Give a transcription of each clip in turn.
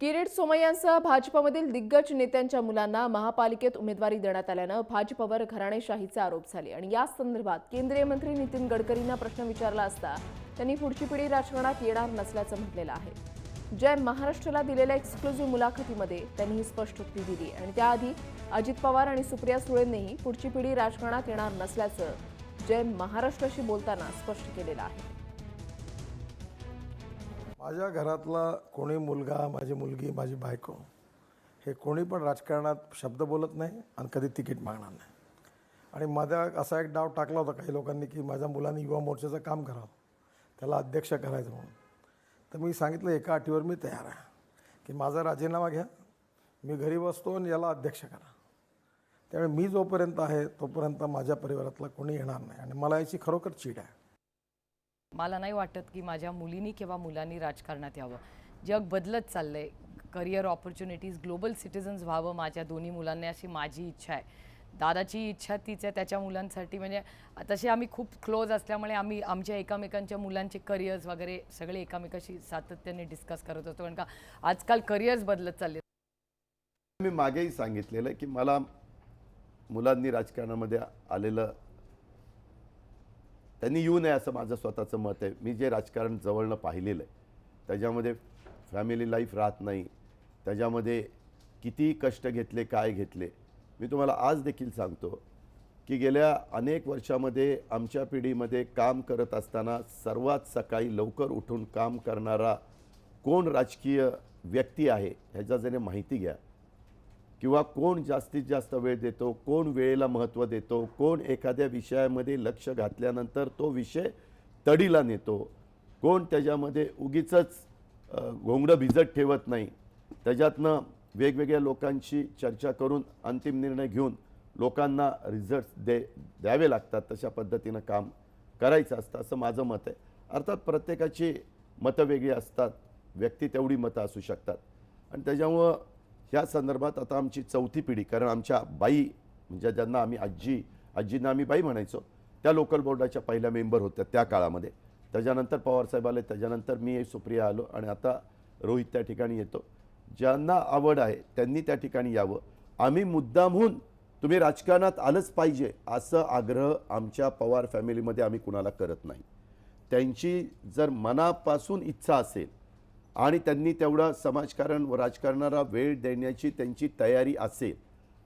किरीट सोमय्यांसह भाजपमधील दिग्गज नेत्यांच्या मुलांना महापालिकेत उमेदवारी देण्यात आल्यानं भाजपवर घराणेशाहीचे आरोप झाले आणि या संदर्भात केंद्रीय मंत्री नितीन गडकरींना प्रश्न विचारला असता त्यांनी पुढची पिढी राजकारणात येणार नसल्याचं म्हटलेलं आहे। जय महाराष्ट्राला दिलेल्या एक्सक्लुझिव्ह मुलाखतीमध्ये त्यांनी ही स्पष्टोक्ती दिली आणि त्याआधी अजित पवार आणि सुप्रिया सुळेंनीही पुढची पिढी राजकारणात येणार नसल्याचं जय महाराष्ट्राशी बोलताना स्पष्ट केलेलं आहे। माझ्या घरातला कोणी मुलगा, माझी मुलगी, माझी बायको हे कोणी पण राजकारणात शब्द बोलत नाही आणि कधी तिकीट मागणार नाही। आणि माझा असा एक डाव टाकला होता काही लोकांनी की माझ्या मुलांनी युवा मोर्चाचं काम करावं, त्याला अध्यक्ष करायचं म्हणून। तर मी सांगितलं एका अटीवर मी तयार आहे की माझा राजीनामा घ्या, मी घरी बसतो आणि याला अध्यक्ष करा। त्यामुळे मी जोपर्यंत आहे तोपर्यंत माझ्या परिवारातला कोणी येणार नाही आणि मला याची खरोखर चीड आहे। मला नाही वाटत की माझ्या मुलीनी किंवा मुलांनी राजकारणात यावं। जग बदलत चाललंय, करिअर ऑपॉर्च्युनिटीज, ग्लोबल सिटिझन्स व्हावं माझ्या दोन्ही मुलांनी, अशी माझी इच्छा आहे। दादाची इच्छा तीच आहे त्याच्या मुलांसाठी। म्हणजे तसे आम्ही खूप क्लोज असल्यामुळे आम्ही आमच्या एकमेकांच्या मुलांचे करिअर्स वगैरे सगळे एकमेकांशी सातत्याने डिस्कस करत होतो, कारण का आजकाल करिअर्स बदलत चालले। मी मागेही सांगितलेलं की मला मुलांनी राजकारणामध्ये आलेलं त्यांनी येऊ नये असं माझं स्वतःचं मत आहे। मी जे राजकारण जवळनं पाहिलेलं आहे त्याच्यामध्ये फॅमिली लाईफ राहत नाही, त्याच्यामध्ये किती कष्ट घेतले, काय घेतले। मी तुम्हाला आज देखील सांगतो की गेल्या अनेक वर्षामध्ये आमच्या पिढीमध्ये काम करत असताना सर्वात सकाळी लवकर उठून काम करणारा कोण राजकीय व्यक्ती आहे ह्याचा जरी माहिती घ्या, किंवा कोण जास्तीत जास्त वेळ देतो, कोण वेळेला महत्त्व देतो, कोण एखाद्या विषयामध्ये लक्ष घातल्यानंतर तो विषय तडीला नेतो, कोण त्याच्यामध्ये उगीचच घोंगडं भिजत ठेवत नाही, त्याच्यातनं वेगवेगळ्या लोकांशी चर्चा करून अंतिम निर्णय घेऊन लोकांना रिझल्ट द्यावे लागतात, तशा पद्धतीनं काम करायचं असतं असं माझं मत आहे। अर्थात प्रत्येकाची मतं वेगळी असतात, व्यक्ती तेवढी मतं असू शकतात आणि त्याच्यामुळं ह्या संदर्भात आता आमची चौथी पिढी, कारण आमच्या बाई म्हणजे ज्यांना आम्ही आजींना आम्ही बाई म्हणायचो, त्या लोकल बोर्डाच्या पहिल्या मेंबर होत्या त्या काळामध्ये। त्याच्यानंतर पवारसाहेब आले, त्याच्यानंतर मी सुप्रिया आलो आणि आता रोहित त्या ठिकाणी येतो। ज्यांना आवड आहे त्यांनी त्या ठिकाणी यावं। आम्ही मुद्दामहून तुम्ही राजकारणात आलंच पाहिजे असं आग्रह आमच्या पवार फॅमिलीमध्ये आम्ही कुणाला करत नाही। त्यांची जर मनापासून इच्छा असेल आणि त्यांनी तेवढा समाजकारण व राजकारणाला वेळ देण्याची त्यांची तयारी असेल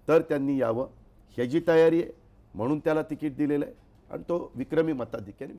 तर त्यांनी यावं, ह्याची तयारी आहे, म्हणून त्याला तिकीट दिलेलं आहे आणि तो विक्रमी मताधिक्याने